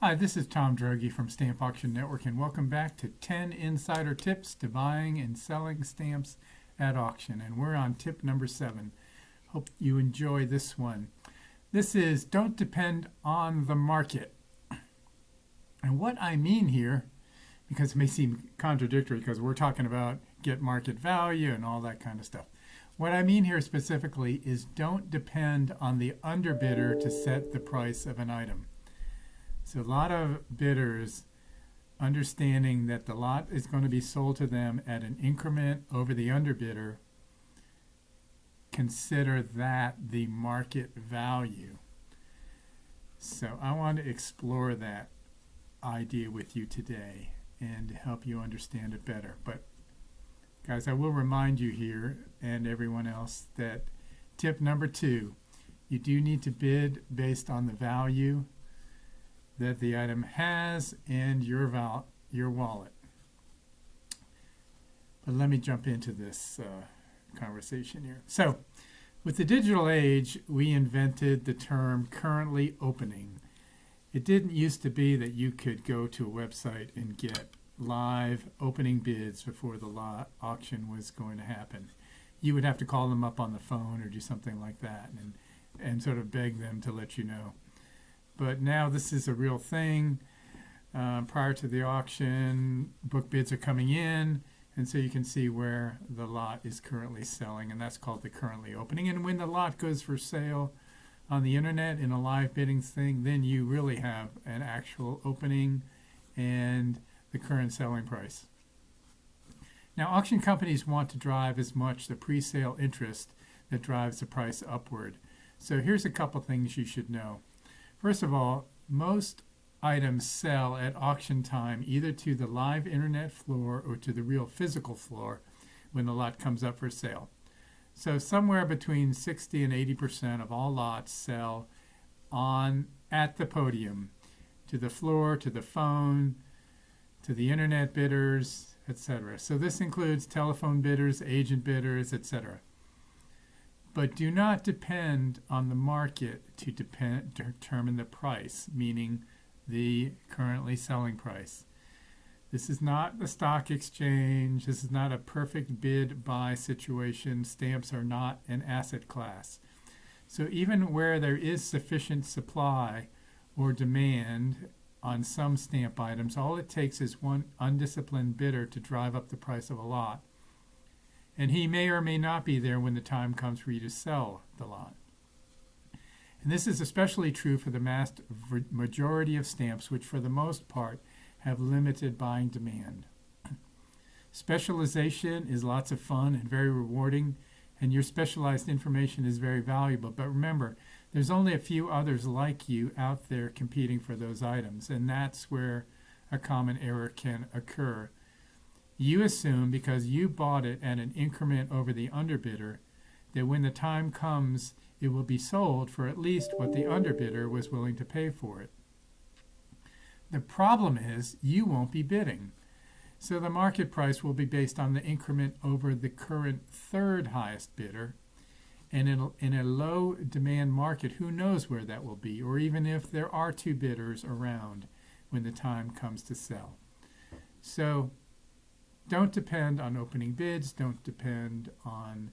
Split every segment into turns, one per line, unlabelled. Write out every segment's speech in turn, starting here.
Hi, this is Tom Droege from Stamp Auction Network, and welcome back to 10 Insider Tips to Buying and Selling Stamps at Auction. And we're on tip number 7. Hope you enjoy this one. This is don't depend on the market. And what I mean here, because it may seem contradictory because we're talking about get market value and all that kind of stuff. What I mean here specifically is don't depend on the underbidder to set the price of an item. So a lot of bidders understanding that the lot is going to be sold to them at an increment over the underbidder consider that the market value. So I want to explore that idea with you today and help you understand it better. But guys, I will remind you here and everyone else that tip number 2, you do need to bid based on the value that the item has and your wallet. But let me jump into this conversation here. So, with the digital age, we invented the term currently opening. It didn't used to be that you could go to a website and get live opening bids before the auction was going to happen. You would have to call them up on the phone or do something like that and sort of beg them to let you know. But now this is a real thing. Prior to the auction, book bids are coming in, and so you can see where the lot is currently selling, and that's called the currently opening. And when the lot goes for sale on the internet in a live bidding thing, then you really have an actual opening and the current selling price. Now, auction companies want to drive as much the pre-sale interest that drives the price upward. So here's a couple things you should know. First of all, most items sell at auction time either to the live internet floor or to the real physical floor when the lot comes up for sale. So somewhere between 60 and 80% of all lots sell at the podium, to the floor, to the phone, to the internet bidders, etc. So this includes telephone bidders, agent bidders, etc. But do not depend on the market to determine the price, meaning the currently selling price. This is not the stock exchange. This is not a perfect bid-buy situation. Stamps are not an asset class. So even where there is sufficient supply or demand on some stamp items, all it takes is one undisciplined bidder to drive up the price of a lot. And he may or may not be there when the time comes for you to sell the lot. And this is especially true for the majority of stamps, which for the most part have limited buying demand. Specialization is lots of fun and very rewarding, and your specialized information is very valuable. But remember, there's only a few others like you out there competing for those items, and that's where a common error can occur. You assume because you bought it at an increment over the underbidder that when the time comes it will be sold for at least what the underbidder was willing to pay for it. The problem is you won't be bidding. So the market price will be based on the increment over the current third highest bidder. And in a low demand market, who knows where that will be, or even if there are two bidders around when the time comes to sell. So don't depend on opening bids. Don't depend on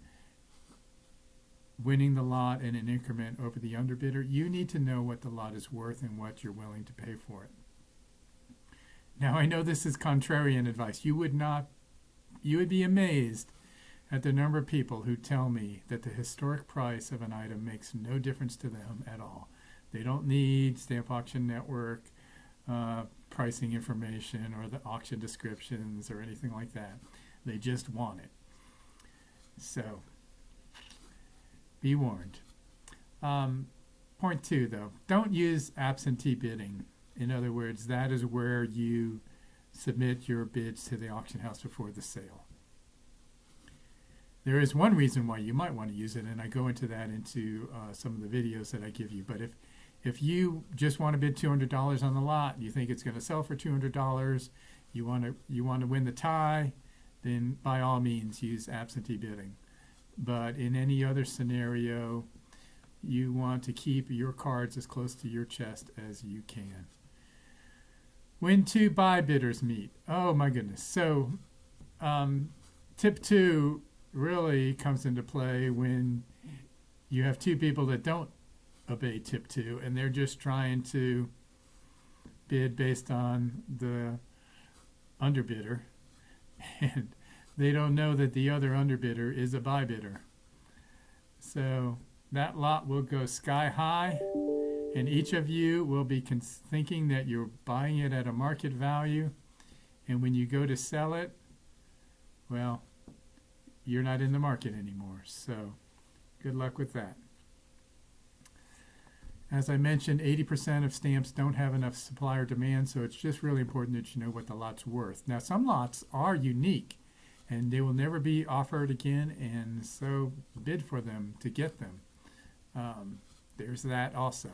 winning the lot in an increment over the underbidder. You need to know what the lot is worth and what you're willing to pay for it. Now, I know this is contrarian advice. You would be amazed at the number of people who tell me that the historic price of an item makes no difference to them at all. They don't need Stamp Auction Network pricing information or the auction descriptions or anything like that. They just want it. So be warned. Point 2, though, don't use absentee bidding. In other words, that is where you submit your bids to the auction house before the sale. There is one reason why you might want to use it, and I go into that into some of the videos that I give you. But if you just want to bid $200 on the lot, you think it's going to sell for $200, you want to win the tie, then by all means use absentee bidding. But in any other scenario, you want to keep your cards as close to your chest as you can. When two buy bidders meet. Oh my goodness. So tip two really comes into play when you have two people that don't obey tip two and they're just trying to bid based on the underbidder and they don't know that the other underbidder is a buy bidder. So that lot will go sky high and each of you will be thinking that you're buying it at a market value, and when you go to sell it, well, you're not in the market anymore. So good luck with that. As I mentioned, 80% of stamps don't have enough supply or demand, so it's just really important that you know what the lot's worth. Now, some lots are unique, and they will never be offered again, and so bid for them to get them. There's that also.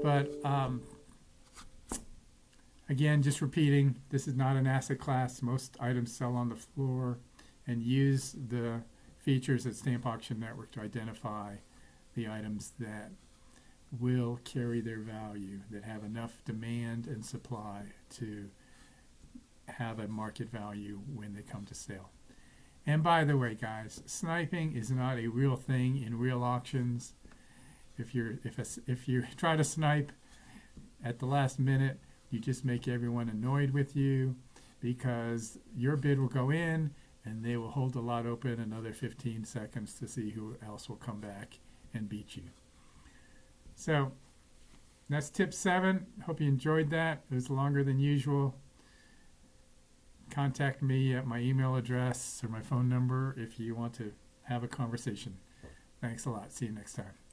But again, just repeating, this is not an asset class. Most items sell on the floor, and use the features at Stamp Auction Network to identify the items that will carry their value, that have enough demand and supply to have a market value when they come to sale. And by the way, guys, sniping is not a real thing in real auctions. If you try to snipe at the last minute, you just make everyone annoyed with you, because your bid will go in and they will hold the lot open another 15 seconds to see who else will come back and beat you. So that's tip 7. Hope you enjoyed that. It was longer than usual. Contact me at my email address or my phone number if you want to have a conversation. Thanks a lot. See you next time.